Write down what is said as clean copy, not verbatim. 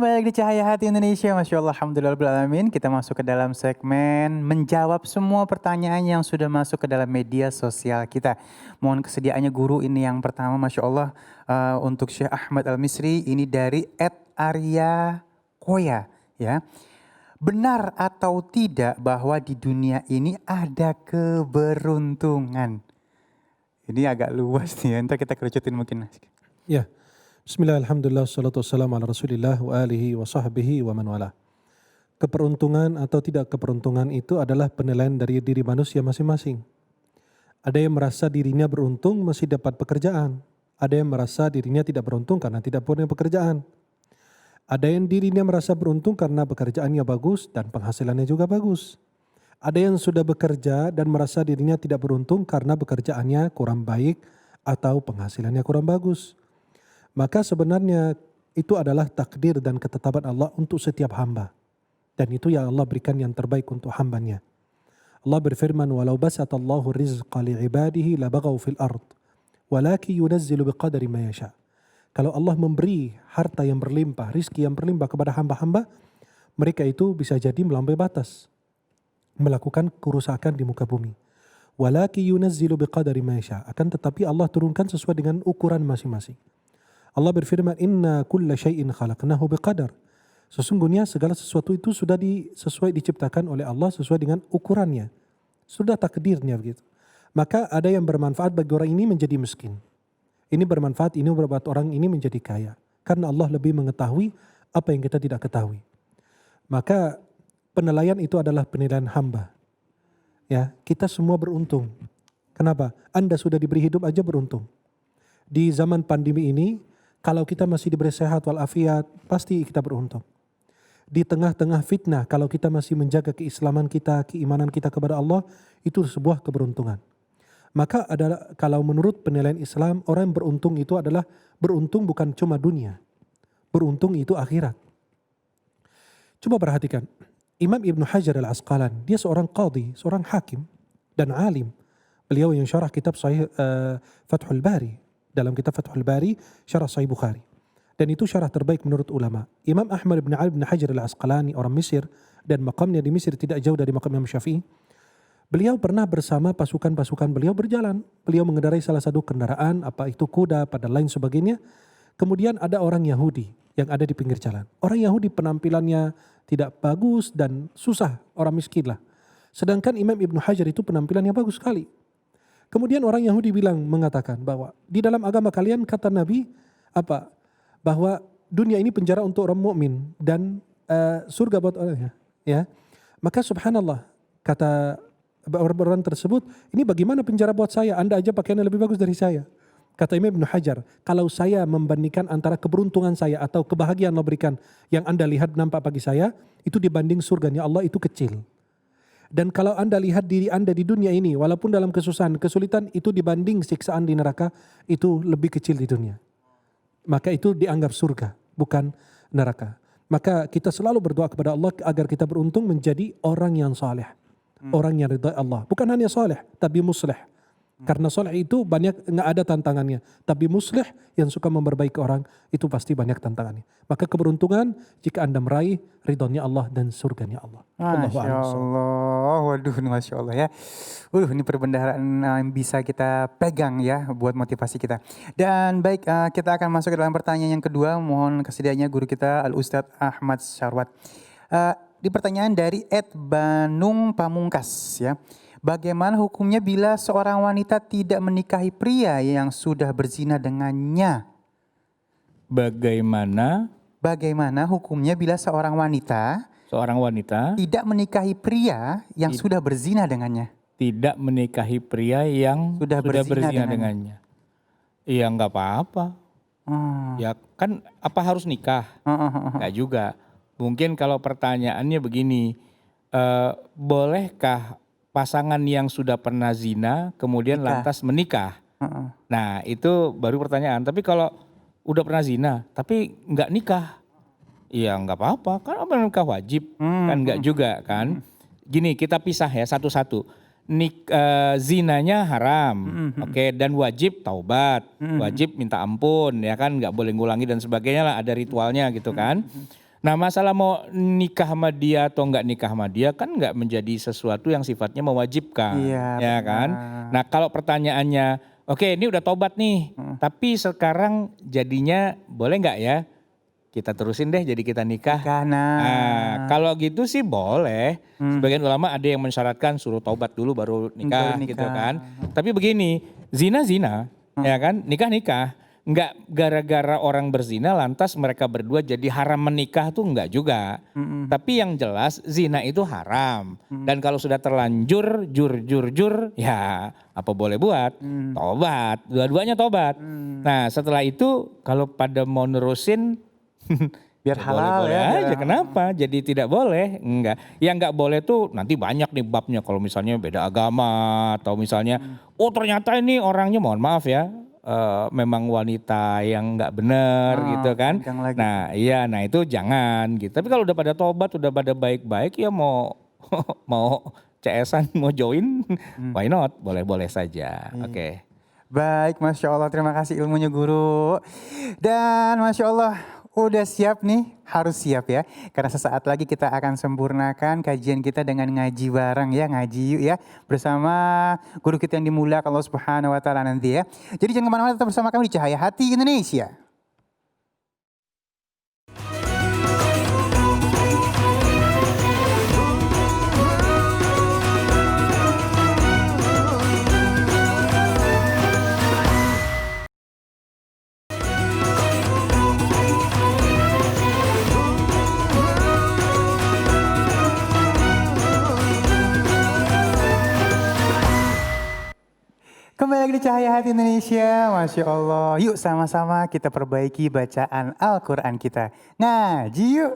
kembali di Cahaya Hati Indonesia. Masya Allah, Alhamdulillahirrahmanirrahim. Kita masuk ke dalam segmen menjawab semua pertanyaan yang sudah masuk ke dalam media sosial kita. Mohon kesediaannya guru, ini yang pertama Masya Allah untuk Syekh Ahmad Al-Misri. Ini dari Arya Koya. Ya. Benar atau tidak bahwa di dunia ini ada keberuntungan? Ini agak luas nih, ntar kita kerucutin mungkin. Ya, bismillah, alhamdulillah, wassalatu wassalamu ala rasulillah wa alihi wa sahbihi wa man wala. Keberuntungan atau tidak keberuntungan itu adalah penilaian dari diri manusia masing-masing. Ada yang merasa dirinya beruntung masih dapat pekerjaan. Ada yang merasa dirinya tidak beruntung karena tidak punya pekerjaan. Ada yang dirinya merasa beruntung karena pekerjaannya bagus dan penghasilannya juga bagus. Ada yang sudah bekerja dan merasa dirinya tidak beruntung karena pekerjaannya kurang baik atau penghasilannya kurang bagus. Maka sebenarnya itu adalah takdir dan ketetapan Allah untuk setiap hamba. Dan itu yang Allah berikan yang terbaik untuk hambanya. Allah berfirman, "Walau basatallahu rizqa li'ibadihi labaghaw fil ard, walakin yunazzilu biqadari ma yasha." Kalau Allah memberi harta yang berlimpah, rizki yang berlimpah kepada hamba-hamba, mereka itu bisa jadi melampaui batas, melakukan kerusakan di muka bumi. Walakin yunazzilu biqadari ma yasha. Akan tetapi Allah turunkan sesuai dengan ukuran masing-masing. Allah berfirman, "Inna kulla syai'in khalaqnahu biqadar." Sesungguhnya segala sesuatu itu sudah sesuai diciptakan oleh Allah sesuai dengan ukurannya. Sudah takdirnya begitu. Maka ada yang bermanfaat bagi orang ini menjadi miskin. Ini bermanfaat, ini berbuat orang ini menjadi kaya. Karena Allah lebih mengetahui apa yang kita tidak ketahui. Maka penilaian itu adalah penilaian hamba. Ya, kita semua beruntung. Kenapa? Anda sudah diberi hidup aja beruntung. Di zaman pandemi ini, kalau kita masih diberi sehat walafiat, pasti kita beruntung. Di tengah-tengah fitnah, kalau kita masih menjaga keislaman kita, keimanan kita kepada Allah, itu sebuah keberuntungan. Maka adalah, kalau menurut penilaian Islam, orang yang beruntung itu adalah beruntung bukan cuma dunia. Beruntung itu akhirat. Coba perhatikan, Imam Ibn Hajar Al-Asqalani, dia seorang qadhi, seorang hakim dan alim. Beliau yang syarah kitab Sahih Fathul Bari. Dalam kitab Fathul Bari, syarah Sahih Bukhari. Dan itu syarah terbaik menurut ulama. Imam Ahmad bin Ali bin Hajar Al-Asqalani, orang Mesir, dan makamnya di Mesir tidak jauh dari makam Imam Syafi'i. Beliau pernah bersama pasukan-pasukan beliau berjalan. Beliau mengendarai salah satu kendaraan, apa itu kuda, pada lain sebagainya. Kemudian ada orang Yahudi yang ada di pinggir jalan. Orang Yahudi penampilannya tidak bagus dan susah, orang miskin lah. Sedangkan Imam Ibn Hajar itu penampilannya bagus sekali. Kemudian orang Yahudi mengatakan bahwa di dalam agama kalian, kata Nabi, bahwa dunia ini penjara untuk orang mukmin dan surga buat orangnya. Ya, maka subhanallah, kata orang tersebut, ini bagaimana penjara buat saya? Anda aja pakaiannya lebih bagus dari saya. Kata Imam Ibn Hajar, kalau saya membandingkan antara keberuntungan saya atau kebahagiaan Allah berikan yang Anda lihat nampak bagi saya, itu dibanding surganya Allah itu kecil. Dan kalau Anda lihat diri Anda di dunia ini, walaupun dalam kesusahan, kesulitan, itu dibanding siksaan di neraka, itu lebih kecil di dunia. Maka itu dianggap surga, bukan neraka. Maka kita selalu berdoa kepada Allah agar kita beruntung menjadi orang yang saleh. Orang yang ridha Allah. Bukan hanya saleh, tapi musleh. Karena saleh itu banyak, nggak ada tantangannya. Tapi musleh yang suka memperbaiki orang, itu pasti banyak tantangannya. Maka keberuntungan jika Anda meraih ridhonya Allah dan surganya Allah. Masya Allah, waduh, Masya Allah ya. Ini perbendaharaan yang bisa kita pegang ya buat motivasi kita. Dan baik, kita akan masuk ke dalam pertanyaan yang kedua. Mohon kesediaannya guru kita Al-Ustadz Ahmad Syarwat. Di pertanyaan dari Banung Pamungkas ya. Bagaimana hukumnya bila seorang wanita tidak menikahi pria yang sudah berzina dengannya? Bagaimana hukumnya bila seorang wanita tidak menikahi pria yang sudah berzina dengannya? Tidak menikahi pria yang sudah berzina dengannya. Iya, nggak apa-apa. Ya kan, apa harus nikah? Nggak juga. Mungkin kalau pertanyaannya begini, bolehkah pasangan yang sudah pernah zina kemudian lantas menikah? Nah itu baru pertanyaan. Tapi kalau udah pernah zina tapi nggak nikah, ya nggak apa-apa. Kan apa nikah wajib? Kan nggak juga kan. Gini, kita pisah ya satu-satu. Zinanya haram, oke, dan wajib taubat, wajib minta ampun, ya kan, nggak boleh ngulangi dan sebagainya lah, ada ritualnya gitu kan. Nah masalah mau nikah sama dia atau nggak nikah sama dia kan nggak menjadi sesuatu yang sifatnya mewajibkan, Iya, ya kan? benar. Nah kalau pertanyaannya, oke ini udah tobat nih, tapi sekarang jadinya boleh nggak ya kita terusin deh jadi kita nikah? Nikah, Nah kalau gitu sih boleh. Hmm. Sebagian ulama ada yang mensyaratkan suruh tobat dulu baru nikah, Baru gitu nikah. kan. Tapi begini, zina, ya kan, nikah. Nggak gara-gara orang berzina lantas mereka berdua jadi haram menikah tuh enggak juga. Tapi yang jelas zina itu haram. Dan kalau sudah terlanjur jur, ya apa boleh buat? Tobat, dua-duanya tobat. Nah setelah itu kalau pada mau nerusin Biar ya halal boleh-boleh ya. aja. biar- Kenapa? Jadi tidak boleh? Enggak. Yang enggak boleh tuh nanti banyak nih babnya. Kalau misalnya beda agama atau misalnya, oh ternyata ini orangnya mohon maaf ya, memang wanita yang enggak benar gitu kan. panjang lagi. Nah iya, nah itu jangan gitu. Tapi kalau udah pada tobat, udah pada baik-baik ya mau mau CS-an, mau join, why not? Boleh-boleh saja. Oke. Baik, Masya Allah, terima kasih ilmunya guru. Dan Masya Allah, udah siap nih, harus siap ya. Karena sesaat lagi kita akan sempurnakan kajian kita dengan ngaji bareng ya, ngaji yuk ya. Bersama guru kita yang dimuliakan Allah Subhanahu wa Ta'ala nanti ya. Jadi jangan kemana-mana, tetap bersama kami di Cahaya Hati Indonesia. Kembali lagi di Cahaya Hati Indonesia, Masya Allah. Yuk sama-sama kita perbaiki bacaan Al-Quran kita. Ngaji yuk.